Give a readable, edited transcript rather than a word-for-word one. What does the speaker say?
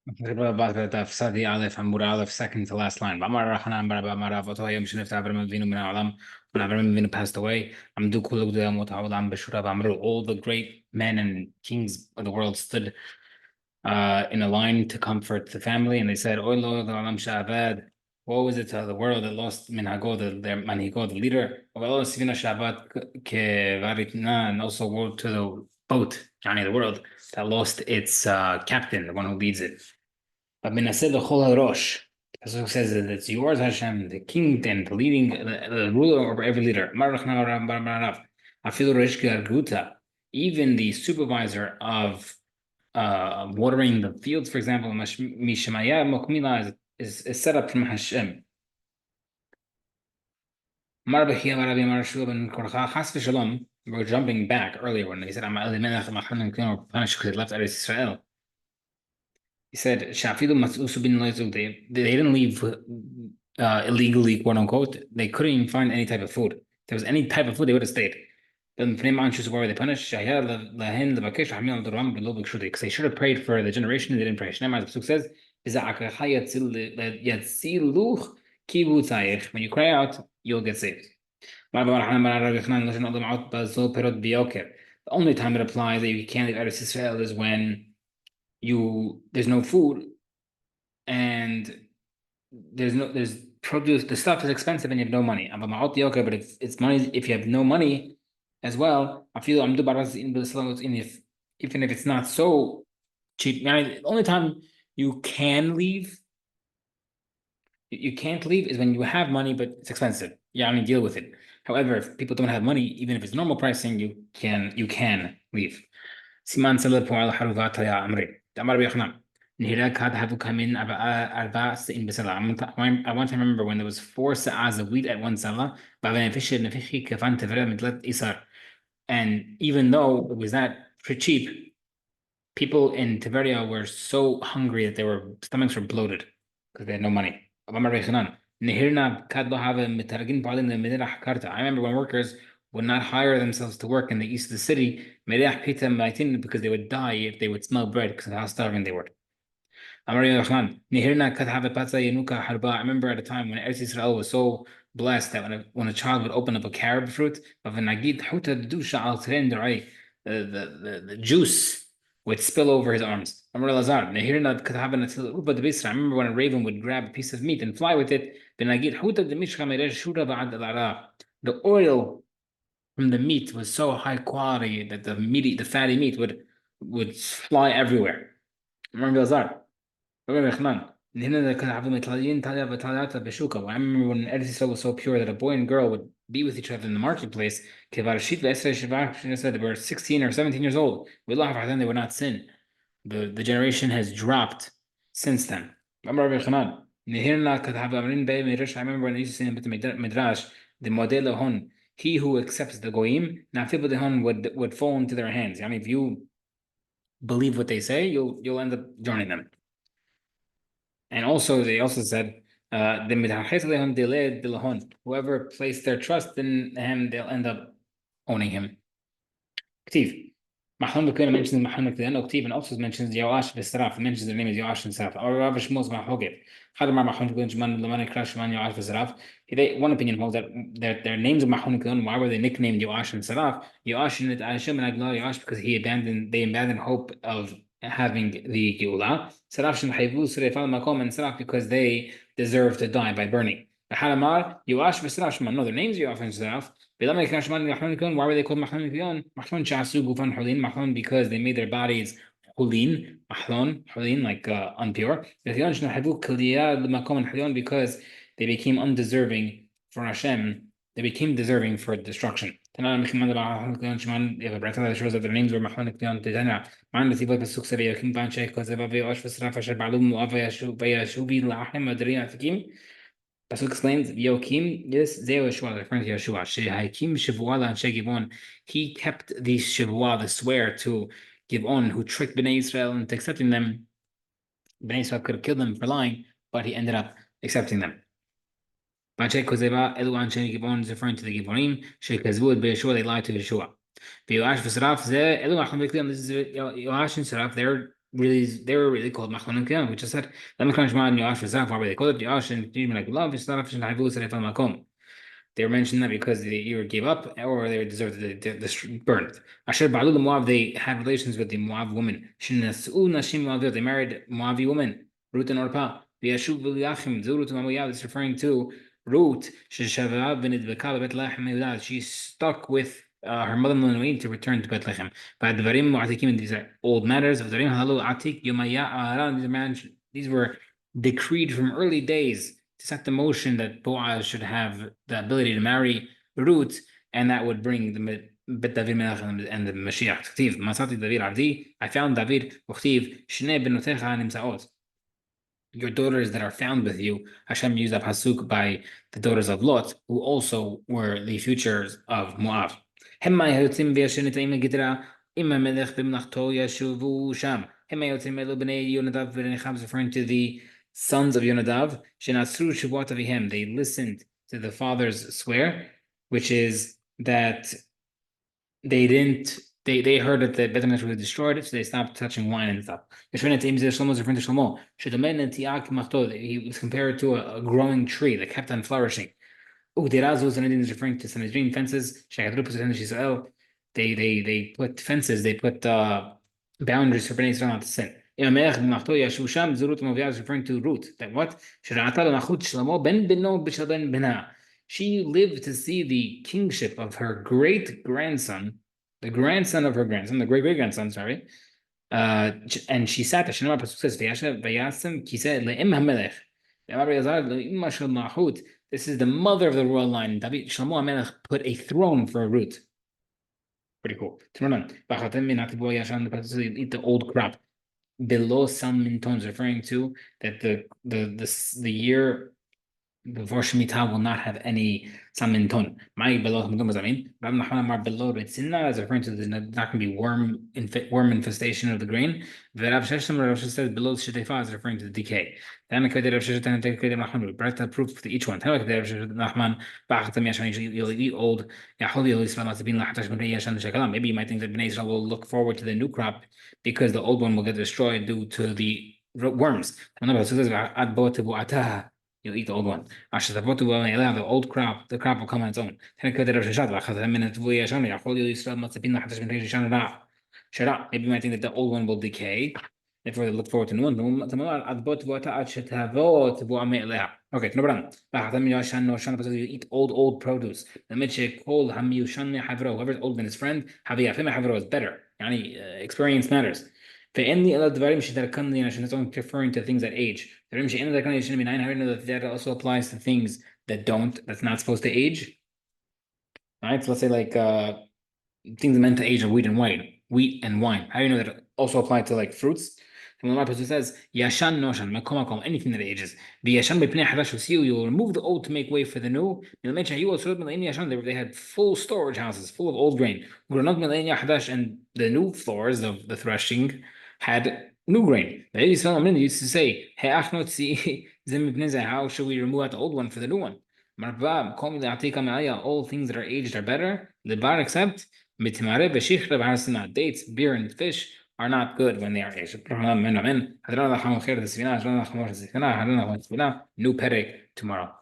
Batra Daf, Sadi Aleph, Amud Aleph, second to last line. B'amar Rachanan bar Abba Marav, Oto Hayom Shenifta Avram Avinu Min Ha'olam, when Avram Avinu passed away, Amdu Kulu Gdei Amot Ha'olam B'Shurav Amru, all the great men and kings of the world stood in a line to comfort the family, and they said, Oy lo l'olam she'avad, woe is it to the world that lost Minhago, their Manhigo, the leader, V'lo Sivina she'avad kevaritna, and also woe to the boat, Johnny, the world, that lost its captain, the one who leads it. But Minaseh l'chol harosh. Pasuk says that it's yours, Hashem, the king and the leading, the ruler over every leader. Even the supervisor of watering the fields, for example, Mishmaya Mokmila is set up from Hashem. We're jumping back earlier when he said, punish because he left Eretz Israel. He said, they didn't leave illegally, quote unquote. They couldn't even find any type of food. If there was any type of food, they would have stayed. Then why were they punished? Because they should have prayed for the generation, they didn't pray. The Pasuk says, when you cry out, you'll get saved. The only time it applies that you can't leave Eretz Israel is when there's no food and there's produce, the stuff is expensive and you have no money. But if it's money, if you have no money as well, I feel even if it's not so cheap. The only time you can leave, you can't leave is when you have money, but it's expensive. Yeah, I mean, deal with it. However, if people don't have money, even if it's normal pricing, you can leave. Siman Amri. I want to remember when there was 4 sa'as of wheat at one salah, and even though it was that pretty cheap, people in Tiberia were so hungry that their stomachs were bloated because they had no money. I remember when workers would not hire themselves to work in the east of the city because they would die if they would smell bread because of how starving they were. I remember at a time when Eretz Yisrael was so blessed that when a child would open up a carob fruit, the juice would spill over his arms. I remember when a raven would grab a piece of meat and fly with it. The oil from the meat was so high quality that the fatty meat would fly everywhere. I remember I remember when Eretz Yisrael was so pure that a boy and girl would be with each other in the marketplace. They were 16 or 17 years old. They would not sin. The generation has dropped since then. I remember when they used to say in the Midrash, the model hon, he who accepts the goyim, would fall into their hands. I mean, if you believe what they say, you'll end up joining them. And also, they also said, whoever placed their trust in him, they'll end up owning him. Ktiv. Mahon Bekuna mentions Mahon Bekuna, Ktiv, and also mentions Yoash Vesraf, mentions their name is Yoash and Saraf. Or Rav Shmuel's Mahogit. Hadamar Mahon Bekuna, Shman, Lamani Krash, Shman, Yoash Vesraf. One opinion holds that their names of Mahon Bekuna, why were they nicknamed Yoash and Saraf? Yoash and Hashem and Agla Yoash because they abandoned hope of having the Geula. Saraf Shem Hayvu Surefal Makom and Saraf because they deserve to die by burning. Haramar, Yoash Vesraf Shman. No, their names Yoash and Saraf. Why were they called Mahlon Kiyon? Mahlon Shasu Gufan Hulin, Mahlon because they made their bodies Hulin, Mahlon, Hulin, like unpure. Because they became undeserving for Hashem, they became deserving for destruction. They have a bracket that shows that their names were Mahlon Kiyon Titania. Man the Tiba Pasuk Savi Yakim Banche, because of Avayosh Vasraf Asher Balum Avayashubi Lahem Adriya Takim. Pasuk explains, Yokim, yes, Zeo Yeshua, referring to Yeshua. Shehakim Shavuah and Givon. He kept the Shavuah, the swear to Givon, who tricked Bnei Israel into accepting them. Bnei Israel could have killed them for lying, but he ended up accepting them. Bache Kozeva, Elu Anshe Givon is referring to the Givonim. Shekazvud Yeshua, they lied to Yeshua. Yoash Vasraf, Elu Acham Viklim, this is Yoash and Saraf, they were really called Machman and Kiyam, which I said, لما كانوا جماعة يعاش في الزعف they called it يعاش and كتير من الكلام في الصلاة في الحيفوز في المقام. They were mentioned that because they either gave up or they deserved the burned. Asher Ba'alul Moab, they had relations with the Moab women. Shinasu'u Nashim Moab, they married Moabi women. Ruth and Orpah. V'yashuv v'liachim, Zurut Moab, it's referring to Ruth. Sheshavah b'nid Bekal Bethlehem Yehudah. She's stuck with her mother-in-law to return to Bethlehem. V'advarim mu'atikim, these are old matters. V'advarim halalu atik Yomaya Aharon, these were decreed from early days to set the motion that Boaz should have the ability to marry Ruth, and that would bring the Bet David Melech and the Mashiach. Ktiv, Masati David Abdi, I found David, Uchtiv, Shnei Benotecha Nimsaot. Your daughters that are found with you, Hashem used a pasuk by the daughters of Lot, who also were the futures of Moab. Hemma Yotzim V'Yashenitaim Gidra, Imma Melech B'Mnachto Yashuvu Sham. Hemma Yotzim Elu B'nei Yonadav V'Necham is referring to the sons of Yonadav, Shenasru Shuvat Avihem, they listened to the father's swear, which is that they heard that the Beit HaMikdash was destroyed, so they stopped touching wine and stuff. Shlomo is referring to Shlomo. He was compared to a growing tree that kept on flourishing. U'dirazu is referring to Sanhedrin fences. They put fences, they put boundaries for Bnei Israel not to sin. Is referring to Ruth. That what? She lived to see the kingship of her great grandson, the grandson of her grandson, the great great grandson, sorry. And she sat there. Shinema pasuk says, "Vayasem kiseh le'im hamelech." This is the mother of the royal line. David Shlomo HaMelech put a throne for Ruth. Pretty cool. Eat the old crop. Below some mintones, referring to that the year before Shemitah will not have any saminton. My below what does that mean? Rab Nachman Amar below Ritzina is referring to the not going to be worm infestation of the grain. Rav Sheshem says below Shetefah is referring to the decay. Then Rav Sheshem we brought the proof to each one. Rav Nachman you'll eat old. Maybe you might think that Bnei Israel will look forward to the new crop because the old one will get destroyed due to the worms. You'll eat the old one. The old crop, the crop will come on its own. Maybe you might think that the old one will decay. Therefore, they look forward to the new one. Okay, no problem. You eat old produce. Whoever's old than his friend, is better. Experience matters. It's only referring to things that age. That also applies to things that's not supposed to age. All right, so let's say like things meant to age are wheat and wine. How do you know that it also applies to like fruits? And when the says Yashan Noshan, anything that ages. The Yashan you will remove the old to make way for the new. They had full storage houses full of old grain. And the new floors of the threshing had new grain. The used to say, how should we remove out the old one for the new one? All things that are aged are better. The bar except dates, beer, and fish are not good when they are aged. New perek tomorrow.